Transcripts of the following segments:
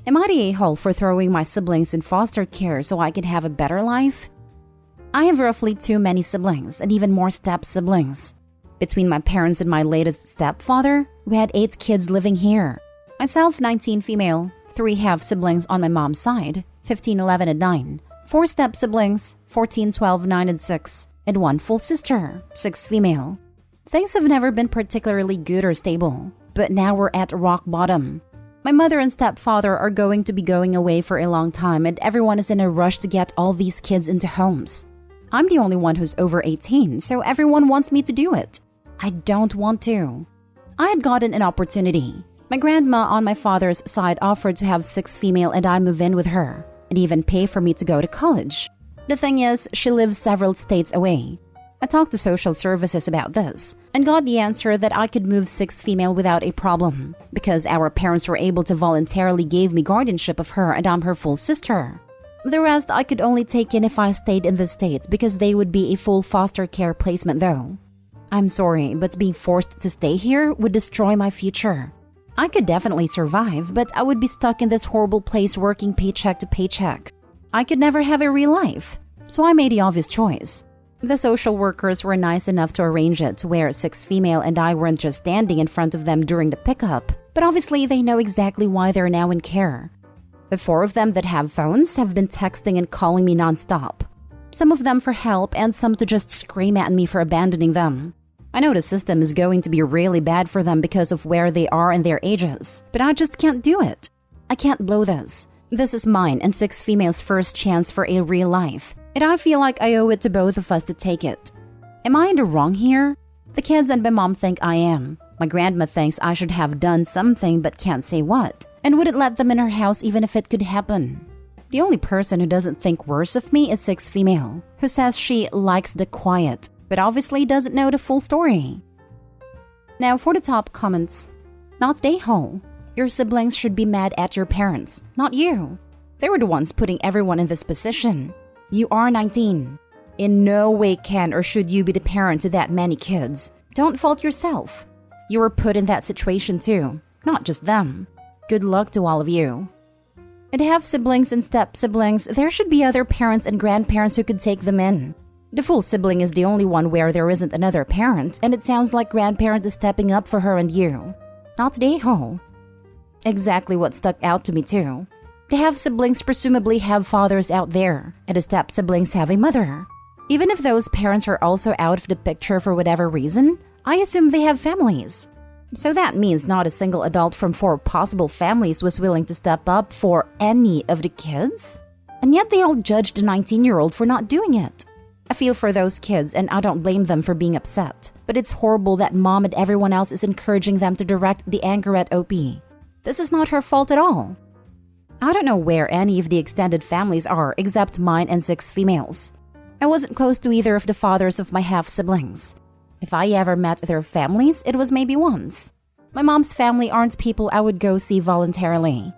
Am I the a-hole for throwing my siblings in foster care so I could have a better life? I have roughly too many siblings and even more step-siblings. Between my parents and my latest stepfather, we had 8 kids living here. Myself, 19 female, 3 half-siblings on my mom's side, 15, 11, and 9. 4 step-siblings, 14, 12, 9, and 6. And 1 full sister, 6 female. Things have never been particularly good or stable, but now we're at rock bottom. My mother and stepfather are going to be going away for a long time and everyone is in a rush to get all these kids into homes. I'm the only one who's over 18, so everyone wants me to do it. I don't want to. I had gotten an opportunity. My grandma on my father's side offered to have 6 female and I move in with her, and even pay for me to go to college. The thing is, she lives several states away. I talked to social services about this, and got the answer that I could move 6 female without a problem, because our parents were able to voluntarily give me guardianship of her and I'm her full sister. The rest I could only take in if I stayed in the States because they would be a full foster care placement though. I'm sorry, but being forced to stay here would destroy my future. I could definitely survive, but I would be stuck in this horrible place working paycheck to paycheck. I could never have a real life, so I made the obvious choice. The social workers were nice enough to arrange it to where 6 female and I weren't just standing in front of them during the pickup, but obviously they know exactly why they're now in care. The 4 of them that have phones have been texting and calling me nonstop. Some of them for help and some to just scream at me for abandoning them. I know the system is going to be really bad for them because of where they are and their ages, but I just can't do it. I can't blow this. This is mine and 6 females' first chance for a real life, and I feel like I owe it to both of us to take it. Am I in the wrong here? The kids and my mom think I am. My grandma thinks I should have done something but can't say what, and wouldn't let them in her house even if it could happen. The only person who doesn't think worse of me is 6 female, who says she likes the quiet, but obviously doesn't know the full story. Now for the top comments. Not stay home. Your siblings should be mad at your parents, not you. They were the ones putting everyone in this position. You are 19. In no way can or should you be the parent to that many kids. Don't fault yourself. You were put in that situation too, not just them. Good luck to all of you. And half-siblings and step-siblings, there should be other parents and grandparents who could take them in. The full sibling is the only one where there isn't another parent, and it sounds like grandparent is stepping up for her and you. Not the a-hole. Exactly what stuck out to me too. The half-siblings presumably have fathers out there, and the step-siblings have a mother. Even if those parents are also out of the picture for whatever reason, I assume they have families. So that means not a single adult from 4 possible families was willing to step up for any of the kids? And yet they all judged the 19-year-old for not doing it. I feel for those kids and I don't blame them for being upset, but it's horrible that mom and everyone else is encouraging them to direct the anger at OP. This is not her fault at all. I don't know where any of the extended families are except mine and 6 females. I wasn't close to either of the fathers of my half-siblings. If I ever met their families, it was maybe once. My mom's family aren't people I would go see voluntarily.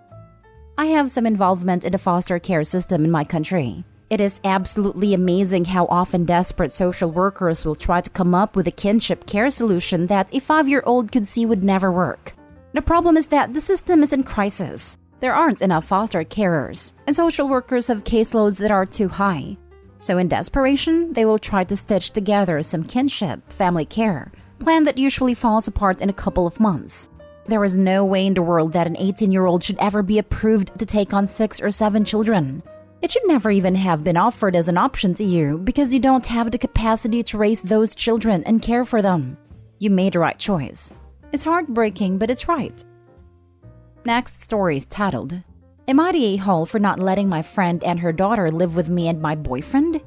I have some involvement in the foster care system in my country. It is absolutely amazing how often desperate social workers will try to come up with a kinship care solution that a 5-year-old could see would never work. The problem is that the system is in crisis. There aren't enough foster carers, and social workers have caseloads that are too high. So in desperation, they will try to stitch together some kinship, family care, plan that usually falls apart in a couple of months. There is no way in the world that an 18-year-old should ever be approved to take on 6 or 7 children. It should never even have been offered as an option to you because you don't have the capacity to raise those children and care for them. You made the right choice. It's heartbreaking, but it's right. Next story is titled, Am I the a-hole for not letting my friend and her daughter live with me and my boyfriend?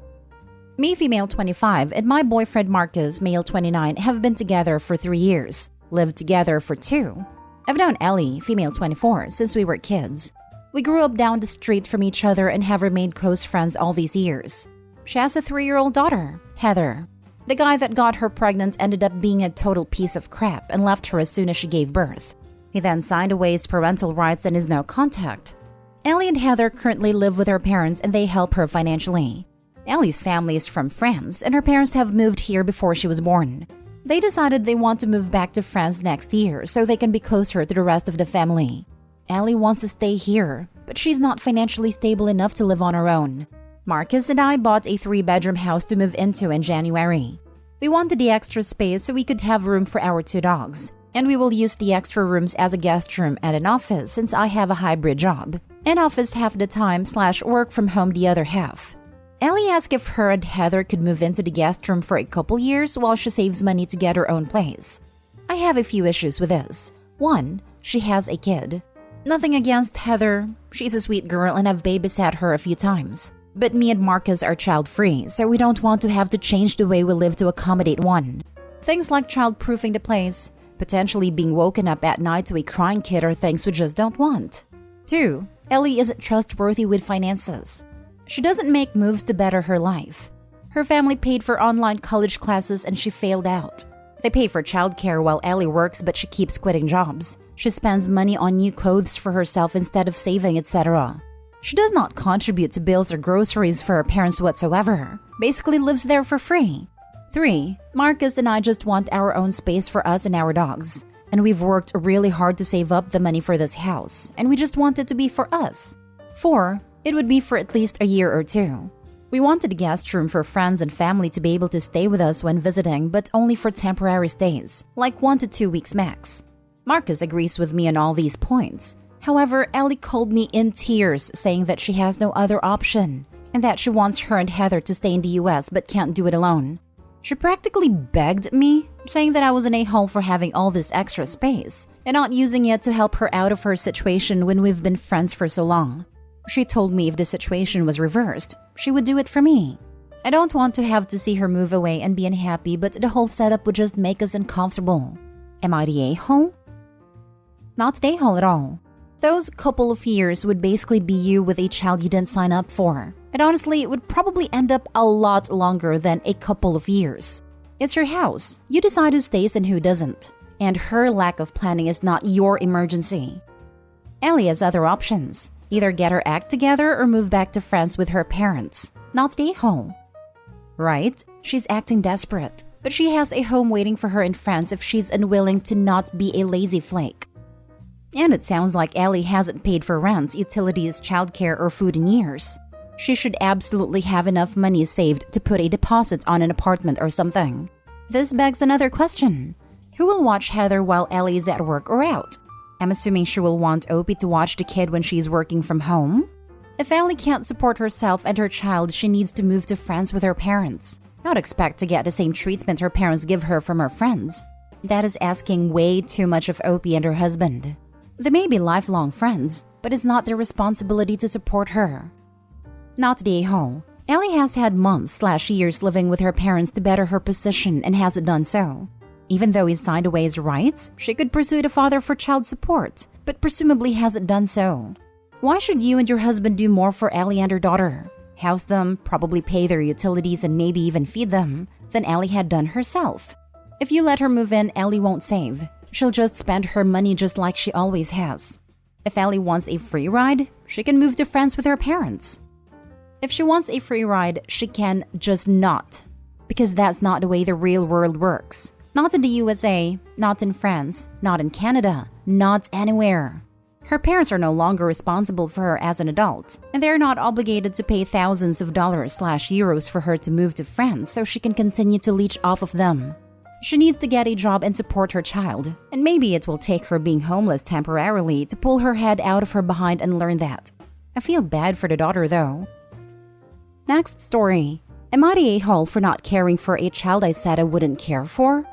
Me, female 25, and my boyfriend Marcus, male 29, have been together for 3 years, lived together for 2. I've known Ellie, female 24, since we were kids. We grew up down the street from each other and have remained close friends all these years. She has a 3-year-old daughter, Heather. The guy that got her pregnant ended up being a total piece of crap and left her as soon as she gave birth. He then signed away his parental rights and is no contact. Ellie and Heather currently live with her parents and they help her financially. Ellie's family is from France and her parents have moved here before she was born. They decided they want to move back to France next year so they can be closer to the rest of the family. Ellie wants to stay here, but she's not financially stable enough to live on her own. Marcus and I bought a 3-bedroom house to move into in January. We wanted the extra space so we could have room for our 2 dogs, and we will use the extra rooms as a guest room and an office since I have a hybrid job. An office half the time / work from home the other half. Ellie asked if her and Heather could move into the guest room for a couple years while she saves money to get her own place. I have a few issues with this. 1, she has a kid. Nothing against Heather. She's a sweet girl and I've babysat her a few times. But me and Marcus are child-free, so we don't want to have to change the way we live to accommodate one. Things like child-proofing the place, potentially being woken up at night to a crying kid are things we just don't want. 2, Ellie isn't trustworthy with finances. She doesn't make moves to better her life. Her family paid for online college classes and she failed out. They pay for childcare while Ellie works but she keeps quitting jobs. She spends money on new clothes for herself instead of saving, etc. She does not contribute to bills or groceries for her parents whatsoever. Basically lives there for free. 3, Marcus and I just want our own space for us and our dogs. And we've worked really hard to save up the money for this house, and we just want it to be for us. 4, it would be for at least a year or 2. We wanted a guest room for friends and family to be able to stay with us when visiting, but only for temporary stays, like 1 to 2 weeks max. Marcus agrees with me on all these points. However, Ellie called me in tears saying that she has no other option, and that she wants her and Heather to stay in the US but can't do it alone. She practically begged me, saying that I was an a-hole for having all this extra space, and not using it to help her out of her situation when we've been friends for so long. She told me if the situation was reversed, she would do it for me. I don't want to have to see her move away and be unhappy, but the whole setup would just make us uncomfortable. Am I the a-hole? Not the a-hole at all. Those couple of years would basically be you with a child you didn't sign up for. And honestly, it would probably end up a lot longer than a couple of years. It's your house. You decide who stays and who doesn't. And her lack of planning is not your emergency. Ellie has other options. Either get her act together or move back to France with her parents. Not stay home. Right? She's acting desperate. But she has a home waiting for her in France if she's unwilling to not be a lazy flake. And it sounds like Ellie hasn't paid for rent, utilities, childcare, or food in years. She should absolutely have enough money saved to put a deposit on an apartment or something. This begs another question. Who will watch Heather while Ellie is at work or out? I'm assuming she will want Opie to watch the kid when she's working from home. If Ellie can't support herself and her child, she needs to move to France with her parents. Not expect to get the same treatment her parents give her from her friends. That is asking way too much of Opie and her husband. They may be lifelong friends, but it's not their responsibility to support her. Not the a-hole. Ellie has had months / years living with her parents to better her position and hasn't done so. Even though he signed away his rights, she could pursue the father for child support, but presumably hasn't done so. Why should you and your husband do more for Ellie and her daughter? House them, probably pay their utilities and maybe even feed them, than Ellie had done herself. If you let her move in, Ellie won't save. She'll just spend her money just like she always has. If Ellie wants a free ride, she can move to France with her parents. If she wants a free ride, she can just not. Because that's not the way the real world works. Not in the USA, not in France, not in Canada, not anywhere. Her parents are no longer responsible for her as an adult, and they're not obligated to pay thousands of dollars / euros for her to move to France so she can continue to leech off of them. She needs to get a job and support her child, and maybe it will take her being homeless temporarily to pull her head out of her behind and learn that. I feel bad for the daughter though. Next story. Am I the a-hole for not caring for a child I said I wouldn't care for?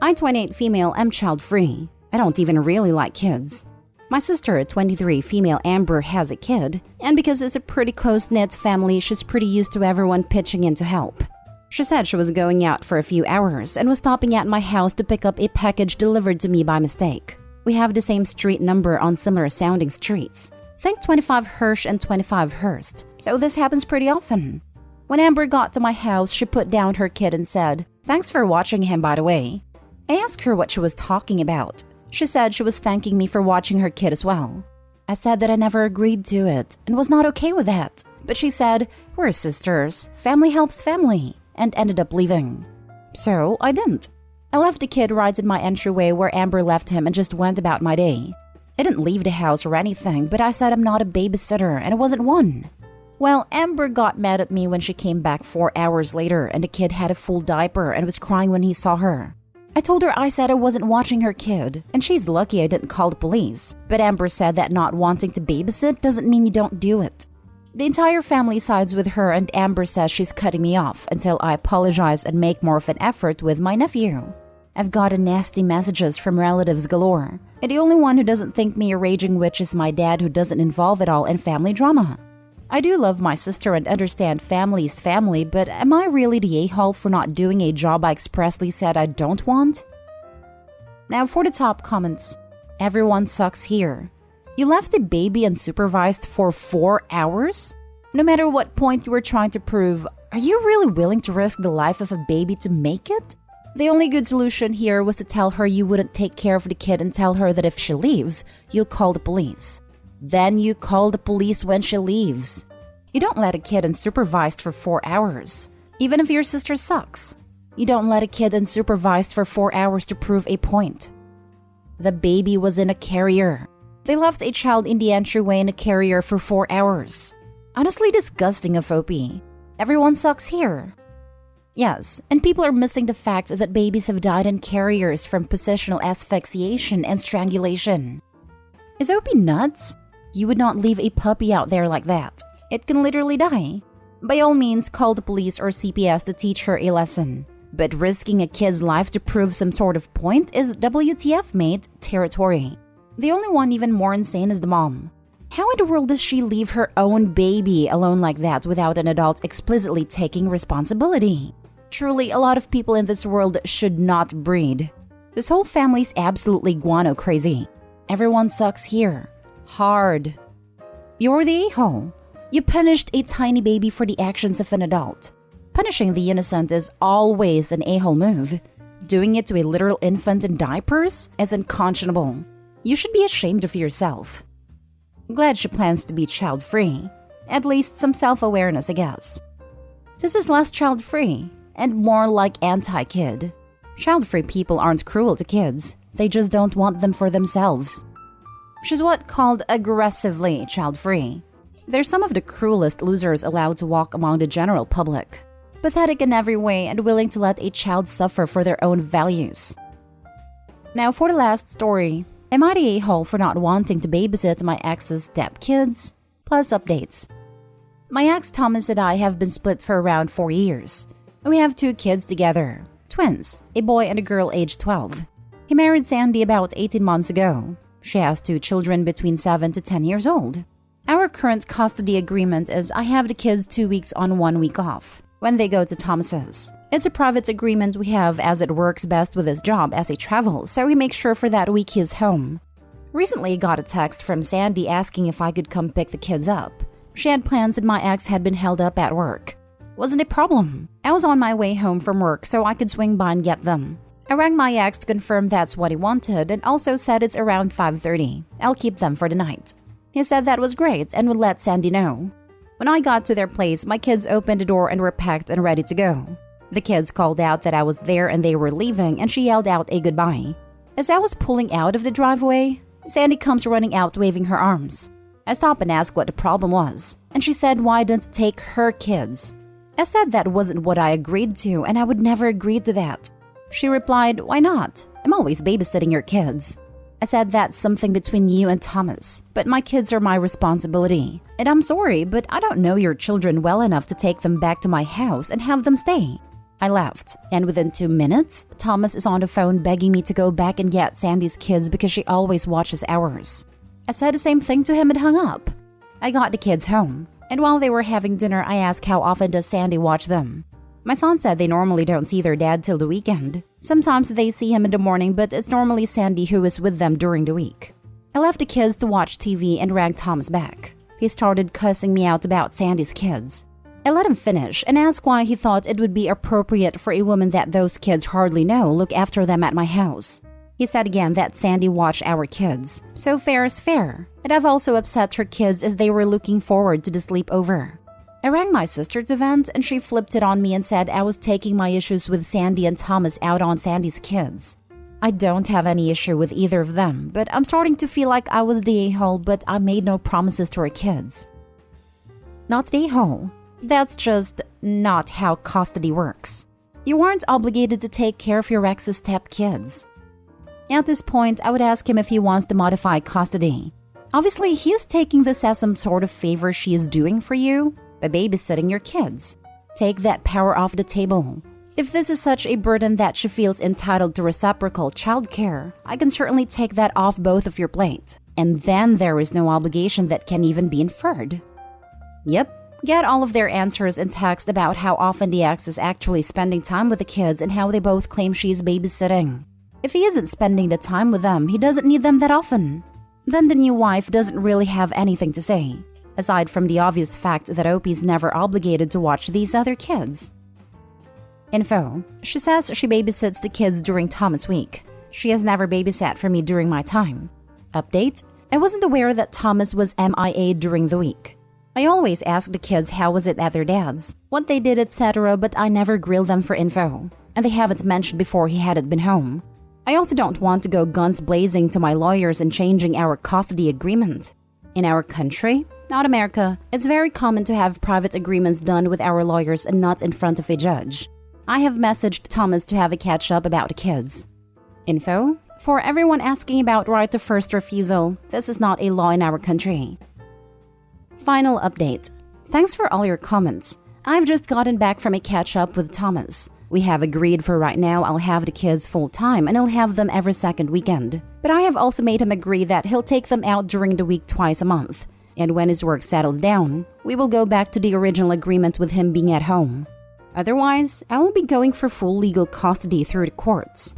I, 28 female, am child-free. I don't even really like kids. My sister, 23 female Amber, has a kid, and because it's a pretty close-knit family, she's pretty used to everyone pitching in to help. She said she was going out for a few hours and was stopping at my house to pick up a package delivered to me by mistake. We have the same street number on similar sounding streets. Think 25 Hirsch and 25 Hurst, so this happens pretty often. When Amber got to my house, she put down her kid and said, "Thanks for watching him, by the way." I asked her what she was talking about. She said she was thanking me for watching her kid as well. I said that I never agreed to it and was not okay with that. But she said, "We're sisters. Family helps family," and ended up leaving. So I didn't. I left the kid right in my entryway where Amber left him and just went about my day. I didn't leave the house or anything, but I said I'm not a babysitter and I wasn't one. Well, Amber got mad at me when she came back 4 hours later and the kid had a full diaper and was crying when he saw her. I told her I said I wasn't watching her kid, and she's lucky I didn't call the police. But Amber said that not wanting to babysit doesn't mean you don't do it. The entire family sides with her, and Amber says she's cutting me off until I apologize and make more of an effort with my nephew. I've gotten nasty messages from relatives galore, and the only one who doesn't think me a raging witch is my dad, who doesn't involve at all in family drama. I do love my sister and understand family is family, but am I really the a-hole for not doing a job I expressly said I don't want? Now for the top comments. Everyone sucks here. You left a baby unsupervised for 4 hours? No matter what point you were trying to prove, are you really willing to risk the life of a baby to make it? The only good solution here was to tell her you wouldn't take care of the kid and tell her that if she leaves, you'll call the police. Then you call the police when she leaves. You don't let a kid unsupervised for 4 hours, even if your sister sucks. You don't let a kid unsupervised for 4 hours to prove a point. The baby was in a carrier. They left a child in the entryway in a carrier for 4 hours. Honestly disgusting of OP. Everyone sucks here. Yes, and people are missing the fact that babies have died in carriers from positional asphyxiation and strangulation. Is OP nuts? You would not leave a puppy out there like that. It can literally die. By all means, call the police or CPS to teach her a lesson. But risking a kid's life to prove some sort of point is WTF mate territory. The only one even more insane is the mom. How in the world does she leave her own baby alone like that without an adult explicitly taking responsibility? Truly, a lot of people in this world should not breed. This whole family's absolutely guano crazy. Everyone sucks here. Hard. You're the a-hole. You punished a tiny baby for the actions of an adult. Punishing the innocent is always an a-hole move. Doing it to a literal infant in diapers is unconscionable. You should be ashamed of yourself. Glad she plans to be child-free. At least some self-awareness, I guess. This is less child-free and more like anti-kid. Child-free people aren't cruel to kids. They just don't want them for themselves. She's what called aggressively child-free. They're some of the cruelest losers allowed to walk among the general public. Pathetic in every way and willing to let a child suffer for their own values. Now for the last story. Am I the a-hole for not wanting to babysit my ex's stepkids? Plus updates. My ex Thomas and I have been split for around 4 years. We have 2 kids together. Twins, a boy and a girl aged 12. He married Sandy about 18 months ago. She has 2 children between 7 to 10 years old. Our current custody agreement is I have the kids 2 weeks on 1 week off when they go to Thomas's. It's a private agreement we have as it works best with his job as he travels, so we make sure for that week he's home. Recently got a text from Sandy asking if I could come pick the kids up. She had plans and my ex had been held up at work. Wasn't a problem. I was on my way home from work so I could swing by and get them. I rang my ex to confirm that's what he wanted and also said it's around 5:30. I'll keep them for the night. He said that was great and would let Sandy know. When I got to their place, my kids opened the door and were packed and ready to go. The kids called out that I was there and they were leaving, and she yelled out a goodbye. As I was pulling out of the driveway, Sandy comes running out waving her arms. I stop and ask what the problem was, and she said why didn't take her kids. I said that wasn't what I agreed to and I would never agree to that. She replied, why not? I'm always babysitting your kids. I said that's something between you and Thomas, but my kids are my responsibility. And I'm sorry, but I don't know your children well enough to take them back to my house and have them stay. I left, and within 2 minutes, Thomas is on the phone begging me to go back and get Sandy's kids because she always watches ours. I said the same thing to him and hung up. I got the kids home, and while they were having dinner, I asked how often does Sandy watch them. My son said they normally don't see their dad till the weekend. Sometimes they see him in the morning, but it's normally Sandy who is with them during the week. I left the kids to watch TV and rang Thomas back. He started cussing me out about Sandy's kids. I let him finish and asked why he thought it would be appropriate for a woman that those kids hardly know look after them at my house. He said again that Sandy watched our kids, so fair is fair, and I've also upset her kids as they were looking forward to the sleepover. I rang my sister to vent and she flipped it on me and said I was taking my issues with Sandy and Thomas out on Sandy's kids. I don't have any issue with either of them, but I'm starting to feel like I was the a-hole, but I made no promises to our kids. Not the a-hole. That's just not how custody works. You aren't obligated to take care of your ex's stepkids. At this point, I would ask him if he wants to modify custody. Obviously, he is taking this as some sort of favor she is doing for you by babysitting your kids. Take that power off the table. If this is such a burden that she feels entitled to reciprocal childcare, I can certainly take that off both of your plate. And then there is no obligation that can even be inferred. Yep. Get all of their answers in text about how often the ex is actually spending time with the kids and how they both claim she is babysitting. If he isn't spending the time with them, he doesn't need them that often. Then the new wife doesn't really have anything to say, aside from the obvious fact that Opie's never obligated to watch these other kids. Info. She says she babysits the kids during Thomas week. She has never babysat for me during my time. Update. I wasn't aware that Thomas was MIA during the week. I always ask the kids how was it at their dad's, what they did, etc., but I never grill them for info, and they haven't mentioned before he hadn't been home. I also don't want to go guns blazing to my lawyers and changing our custody agreement. In our country, not America, it's very common to have private agreements done with our lawyers and not in front of a judge. I have messaged Thomas to have a catch-up about the kids. Info. For everyone asking about right of first refusal, this is not a law in our country. Final update. Thanks for all your comments. I've just gotten back from a catch-up with Thomas. We have agreed for right now I'll have the kids full-time and I'll have them every second weekend. But I have also made him agree that he'll take them out during the week twice a month. And when his work settles down, we will go back to the original agreement with him being at home. Otherwise, I will be going for full legal custody through the courts.